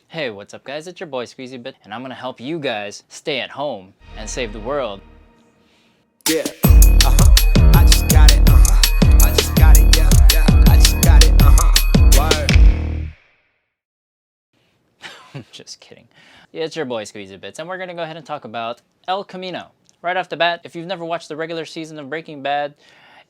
Hey, what's up guys? It's your boy Squeezy Bit, and I'm gonna help you guys stay at home and save the world. Yeah, I just got it, I just got it, yeah, I just got it, word. Just kidding. Yeah, it's your boy Squeezy Bits, and we're gonna go ahead and talk about El Camino. Right off the bat, if you've never watched the regular season of Breaking Bad,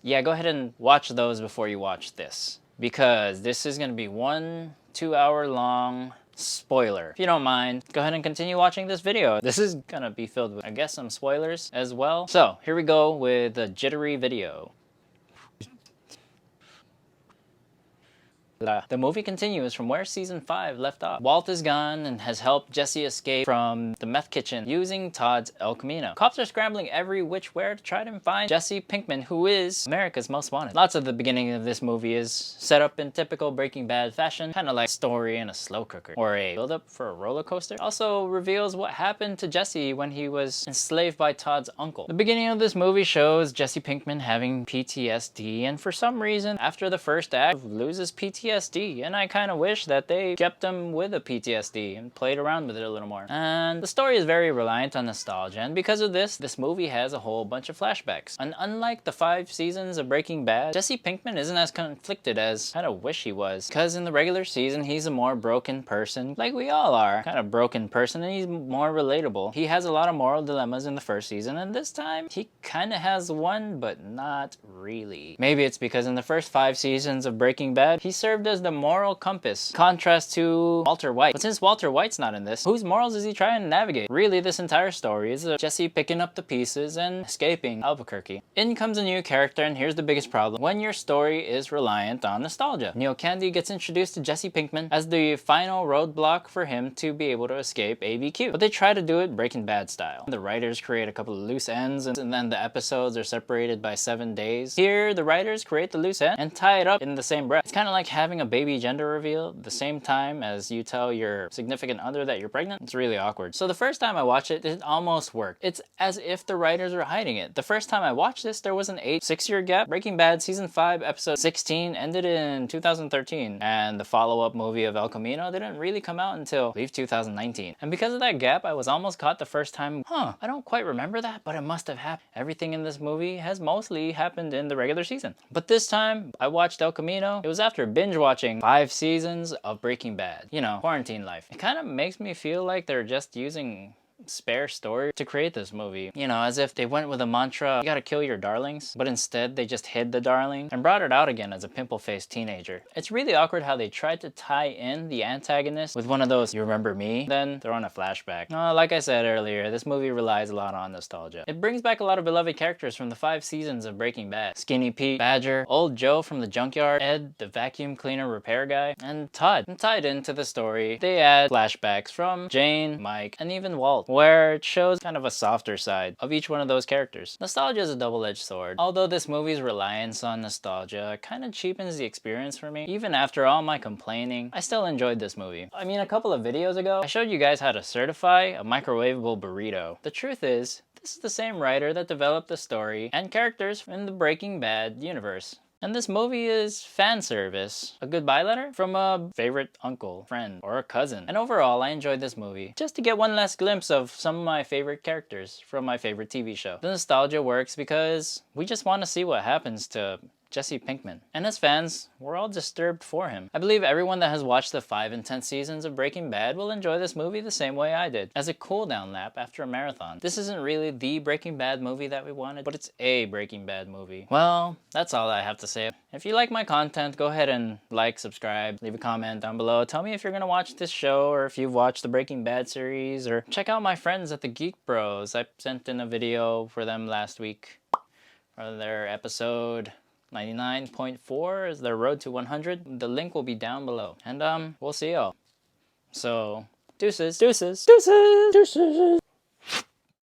yeah, go ahead and watch those before you watch this. Because this is gonna be 1-2 hour long spoiler. If you don't mind, go ahead and continue watching this video. This is gonna be filled with, I guess, some spoilers as well. So, here we go with the jittery video. The movie continues from where season 5 left off. Walt is gone and has helped Jessie escape from the meth kitchen using Todd's El Camino. Cops are scrambling every which where to try to find Jesse Pinkman, who is America's Most Wanted. Lots of the beginning of this movie is set up in typical Breaking Bad fashion, kind of like a story in a slow cooker or a build-up for a roller coaster. Also reveals what happened to Jesse when he was enslaved by Todd's uncle. The beginning of this movie shows Jesse Pinkman having PTSD, and for some reason after the first act loses PTSD, and I kind of wish that they kept him with a PTSD and played around with it a little more. And the story is very reliant on nostalgia, and because of this movie has a whole bunch of flashbacks. And unlike the 5 seasons of Breaking Bad, Jesse Pinkman isn't as conflicted as I kind of wish he was, because in the regular season he's a more broken person, like we all are, kind of broken person, and he's more relatable. He has a lot of moral dilemmas in the first season, and this time he kind of has one, but not really. Maybe it's because in the first 5 seasons of Breaking Bad he served as the moral compass, contrast to Walter White. But since Walter White's not in this, whose morals is he trying to navigate? Really, this entire story is Jesse picking up the pieces and escaping Albuquerque. In comes a new character, and here's the biggest problem: when your story is reliant on nostalgia. Neil Candy gets introduced to Jesse Pinkman as the final roadblock for him to be able to escape ABQ. But they try to do it Breaking Bad style. The writers create a couple of loose ends, and then the episodes are separated by 7 days. Here, the writers create the loose end and tie it up in the same breath. It's kind of like having a baby gender reveal at the same time as you tell your significant other that you're pregnant. It's really awkward. So the first time I watched it, it almost worked. It's as if the writers were hiding it. The first time I watched this, there was an 6-year gap. Breaking Bad season 5 episode 16 ended in 2013, and the follow-up movie of El Camino didn't really come out until I believe 2019. And because of that gap, I was almost caught the first time. I don't quite remember that, but it must have happened. Everything in this movie has mostly happened in the regular season. But this time I watched El Camino. It was after binge watching 5 seasons of Breaking Bad. You know, quarantine life. It kind of makes me feel like they're just using spare story to create this movie. You know, as if they went with a mantra, you gotta kill your darlings, but instead they just hid the darling and brought it out again as a pimple-faced teenager. It's really awkward how they tried to tie in the antagonist with one of those "you remember me?" then throw in a flashback. Like I said earlier, this movie relies a lot on nostalgia. It brings back a lot of beloved characters from the 5 seasons of Breaking Bad. Skinny Pete, Badger, Old Joe from the junkyard, Ed, the vacuum cleaner repair guy, and Todd. And tied into the story, they add flashbacks from Jane, Mike, and even Walt, where it shows kind of a softer side of each one of those characters. Nostalgia is a double-edged sword. Although this movie's reliance on nostalgia kind of cheapens the experience for me, even after all my complaining, I still enjoyed this movie. I mean, a couple of videos ago, I showed you guys how to certify a microwavable burrito. The truth is, this is the same writer that developed the story and characters in the Breaking Bad universe. And this movie is fan service, a goodbye letter from a favorite uncle, friend, or a cousin. And overall, I enjoyed this movie just to get one last glimpse of some of my favorite characters from my favorite TV show. The nostalgia works because we just want to see what happens to Jesse Pinkman. And as fans, we're all disturbed for him. I believe everyone that has watched the 5 and 10 seasons of Breaking Bad will enjoy this movie the same way I did, as a cool-down lap after a marathon. This isn't really the Breaking Bad movie that we wanted, but it's a Breaking Bad movie. Well, that's all I have to say. If you like my content, go ahead and like, subscribe, leave a comment down below. Tell me if you're gonna watch this show, or if you've watched the Breaking Bad series, or check out my friends at the Geek Bros. I sent in a video for them last week for their episode 99.4 is their road to 100. The link will be down below. And we'll see y'all. So, deuces, deuces, deuces, deuces.